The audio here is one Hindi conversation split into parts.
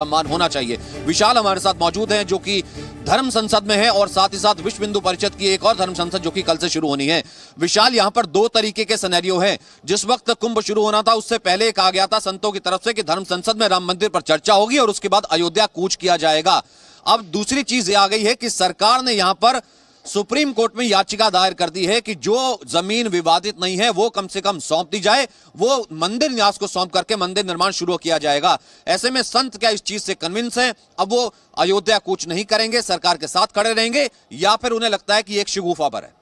सम्मान होना चाहिए। विशाल हमारे साथ मौजूद हैं जो कि धर्म संसद में है और साथ ही साथ विश्व हिंदू परिषद की एक और धर्म संसद जो कि कल से शुरू होनी है। विशाल, यहाँ पर दो तरीके के सिनेरियो हैं। जिस वक्त कुंभ शुरू होना था उससे पहले कहा गया था संतों की तरफ से कि धर्म संसद में राम मंदिर पर चर्चा होगी और उसके बाद अयोध्या कूच किया जाएगा। अब दूसरी चीज आ गई है कि सरकार ने यहाँ पर सुप्रीम कोर्ट में याचिका दायर कर दी है कि जो जमीन विवादित नहीं है वो कम से कम सौंप दी जाए, वो मंदिर न्यास को सौंप करके मंदिर निर्माण शुरू किया जाएगा। ऐसे में संत क्या इस चीज से कन्विंस हैं? अब वो अयोध्या कूच नहीं करेंगे, सरकार के साथ खड़े रहेंगे, या फिर उन्हें लगता है कि एक शिगुफा पर है?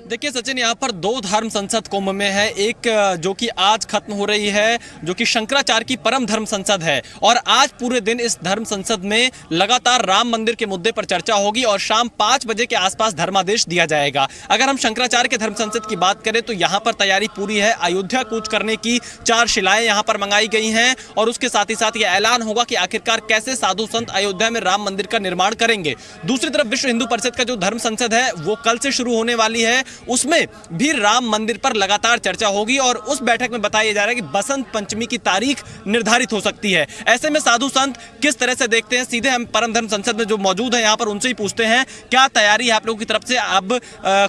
देखिए सचिन, यहाँ पर दो धर्म संसद कुंभ में है। एक जो कि आज खत्म हो रही है, जो कि शंकराचार्य की परम धर्म संसद है, और आज पूरे दिन इस धर्म संसद में लगातार राम मंदिर के मुद्दे पर चर्चा होगी और शाम 5 बजे के आसपास धर्मादेश दिया जाएगा। अगर हम शंकराचार्य के धर्म संसद की बात करें तो यहाँ पर तैयारी पूरी है। अयोध्या कूच करने की 4 शिलाएं यहाँ पर मंगाई गई हैं और उसके साथ ही साथ ये ऐलान होगा कि आखिरकार कैसे साधु संत अयोध्या में राम मंदिर का निर्माण करेंगे। दूसरी तरफ विश्व हिंदू परिषद का जो धर्म संसद है वो कल से शुरू होने वाली है, उसमें भी राम मंदिर पर लगातार चर्चा होगी और उस बैठक में बताया जा रहा है कि बसंत पंचमी की तारीख निर्धारित हो सकती है। ऐसे में साधु संत किस तरह से देखते हैं, सीधे हम परम धर्म संसद में जो मौजूद है यहाँ पर उनसे ही पूछते हैं क्या तैयारी है आप लोगों की तरफ से। अब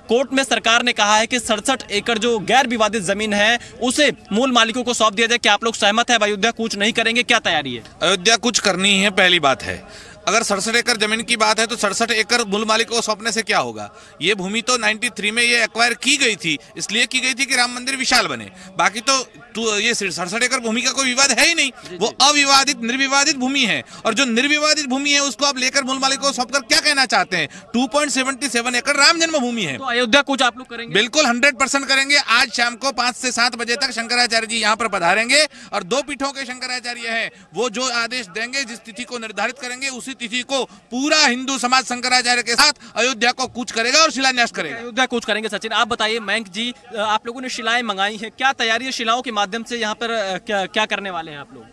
कोर्ट में सरकार ने कहा है कि 67 एकड़ जो गैर विवादित जमीन है उसे मूल मालिकों को सौंप दिया जाए। क्या आप लोग सहमत है? अयोध्या कूच नहीं करेंगे, क्या तैयारी है? अयोध्या कूच करनी है, पहली बात है। अगर 67 एकड़ जमीन की बात है तो 67 एकड़ मूल मालिक को सौंपने से क्या होगा? ये भूमि तो 93 में ये एक्वायर की गई थी, इसलिए की गई थी कि राम मंदिर विशाल बने। बाकी तो ये 67 एकड़ भूमि का कोई विवाद है ही नहीं, वो अविवादित निर्विवादित भूमि है। और जो निर्विवादित भूमि है उसको आप लेकर मूल मालिक को सौंपकर क्या कहना चाहते हैं? 2.77 एकड़ राम जन्मभूमि है। तो अयोध्या कूच आप लोग करेंगे? बिल्कुल 100% करेंगे। आज शाम को 5 से 7 बजे तक शंकराचार्य जी यहाँ पर पधारेंगे और 2 पीठों के शंकराचार्य हैं, वो जो आदेश देंगे, जिस तिथि को निर्धारित करेंगे उसी तिथि को पूरा हिंदू समाज शंकराचार्य के साथ अयोध्या को कूच करेगा और शिलान्यास करेगा। अयोध्या कूच करेंगे। सचिन, आप बताइए, मयंक जी, आप लोगों ने शिलाएं मंगाई हैं, क्या तैयारी है? शिलाओं के माध्यम से यहाँ पर क्या करने वाले हैं आप लोग?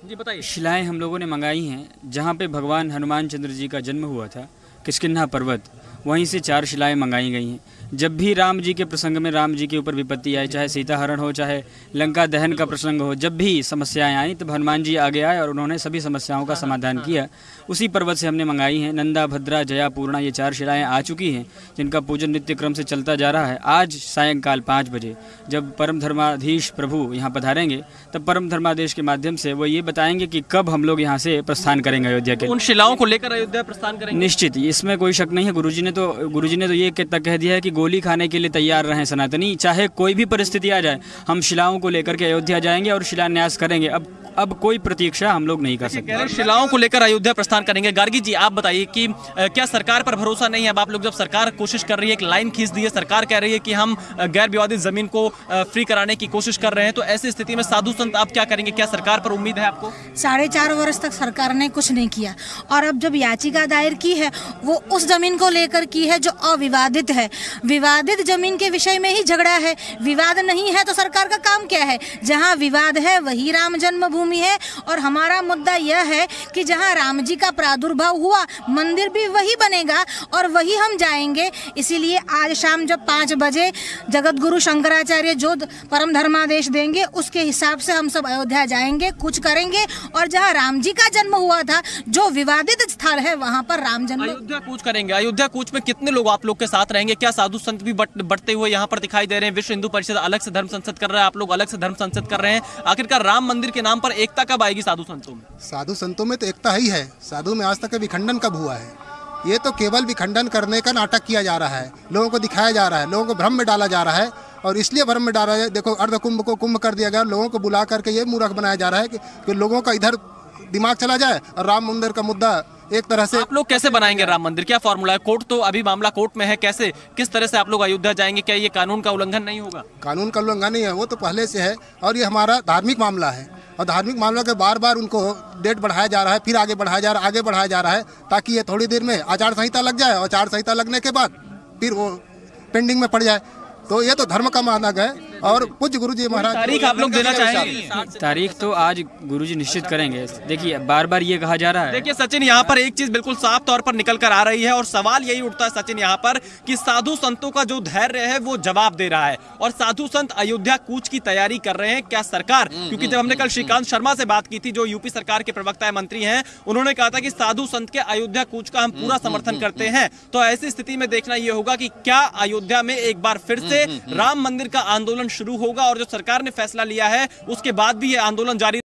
जी बताइए। शिलाएं हम लोगों ने मंगाई हैं जहाँ पे भगवान हनुमान चंद्र जी का जन्म हुआ था, किष्किंधा पर्वत, वहीं से 4 शिलाएं मंगाई गई हैं। जब भी राम जी के प्रसंग में राम जी के ऊपर विपत्ति आए, चाहे सीता हरण हो, चाहे लंका दहन का प्रसंग हो, जब भी समस्याएं आई तब हनुमान जी आगे आए और उन्होंने सभी समस्याओं का समाधान किया। उसी पर्वत से हमने मंगाई हैं। नंदा, भद्रा, जया, पूर्णा, ये 4 शिलाएं आ चुकी हैं जिनका पूजन नित्य क्रम से चलता जा रहा है। आज सायंकाल 5 बजे जब परम धर्माधीश प्रभु यहाँ पधारेंगे तब परम धर्मादेश के माध्यम से वो ये बताएंगे कि कब हम लोग यहाँ से प्रस्थान करेंगे अयोध्या के। उन शिलाओं को लेकर अयोध्या प्रस्थान करेंगे? निश्चित, इसमें कोई शक नहीं है। गुरुजी ने तो ये कह दिया है कि गोली खाने के लिए तैयार रहें सनातनी, चाहे कोई भी परिस्थिति आ जाए, हम शिलाओं को लेकर के अयोध्या जाएंगे और शिलान्यास करेंगे। अब कोई प्रतीक्षा हम लोग नहीं कर सकते। शिलाओं को लेकर अयोध्या प्रस्थान करेंगे। गार्गी जी, आप बताइए कि क्या सरकार पर भरोसा नहीं है? अब आप लोग, जब सरकार कोशिश कर रही है, एक लाइन खींच दी है, सरकार कह रही है कि हम गैर विवादित जमीन को फ्री कराने की कोशिश कर रहे हैं, तो ऐसी स्थिति में साधु संत आप क्या करेंगे? क्या सरकार पर उम्मीद है आपको? 4.5 वर्ष तक सरकार ने कुछ नहीं किया और अब जब याचिका दायर की है वो उस जमीन को लेकर की है जो अविवादित है। विवादित जमीन के विषय में ही झगड़ा है, विवाद नहीं है तो सरकार का काम क्या है? जहाँ विवाद है वही राम जन्मभूमि है और हमारा मुद्दा यह है कि जहाँ राम जी का प्रादुर्भाव हुआ मंदिर भी वही बनेगा और वही हम जाएंगे। इसीलिए आज शाम जब 5 बजे जगत गुरु शंकराचार्य जो परम धर्मादेश देंगे उसके हिसाब से हम सब अयोध्या जाएंगे, कुछ करेंगे और जहाँ राम जी का जन्म हुआ था, जो विवादित स्थल है, वहाँ पर राम जन्म। अयोध्या कूच करेंगे। अयोध्या कूच में कितने लोग आप लोग के साथ रहेंगे? क्या साधु संत भी बढ़ते हुए यहाँ पर दिखाई दे रहे हैं? विश्व हिंदू परिषद अलग से धर्म संसद कर रहा है, आप लोग अलग से धर्म संसद कर रहे हैं। आखिरकार राम मंदिर के नाम पर एकता कब आएगी साधु संतों में? साधु संतों में तो एकता ही है। साधु में आज तक विखंडन कब हुआ है? ये तो केवल विखंडन करने का नाटक किया जा रहा है, लोगों को दिखाया जा रहा है, लोगों को भ्रम में डाला जा रहा है और इसलिए भ्रम में डाला है। देखो, अर्ध कुंभ को कुंभ कर दिया गया, लोगों को बुला करके ये मूर्ख बनाया जा रहा है कि लोगों का इधर दिमाग चला जाए और राम मंदिर का मुद्दा एक तरह से। आप लोग कैसे बनाएंगे राम मंदिर? क्या फॉर्मूला है? कोर्ट तो अभी मामला कोर्ट में है, कैसे किस तरह से आप लोग अयोध्या जाएंगे? क्या ये कानून का उल्लंघन नहीं होगा? कानून का उल्लंघन नहीं है, वो तो पहले से है और ये हमारा धार्मिक मामला है और धार्मिक मामला के बार उनको डेट बढ़ाया जा रहा है, फिर आगे बढ़ाया जा रहा है ताकि ये थोड़ी देर में आचार संहिता लग जाए और आचार संहिता लगने के बाद फिर वो पेंडिंग में पड़ जाए। तो ये तो धर्म का मानक है। और पूज्य गुरु जी महाराज तारीख आप लोग देना चाहेंगे? तारीख तो आज गुरुजी निश्चित करेंगे। देखिए बार बार ये कहा जा रहा है। देखिए सचिन, यहाँ पर एक चीज बिल्कुल साफ तौर पर निकल कर आ रही है और सवाल यही उठता है सचिन यहाँ पर कि साधु संतों का जो धैर्य है वो जवाब दे रहा है और साधु संत अयोध्या कूच की तैयारी कर रहे हैं। क्या सरकार, क्योंकि जब हमने कल श्रीकांत शर्मा से बात की थी जो यूपी सरकार के प्रवक्ता मंत्री हैं, उन्होंने कहा था कि साधु संत के अयोध्या कूच का हम पूरा समर्थन करते हैं। तो ऐसी स्थिति में देखना यह होगा कि क्या अयोध्या में एक बार फिर से राम मंदिर का आंदोलन शुरू होगा और जो सरकार ने फैसला लिया है उसके बाद भी ये आंदोलन जारी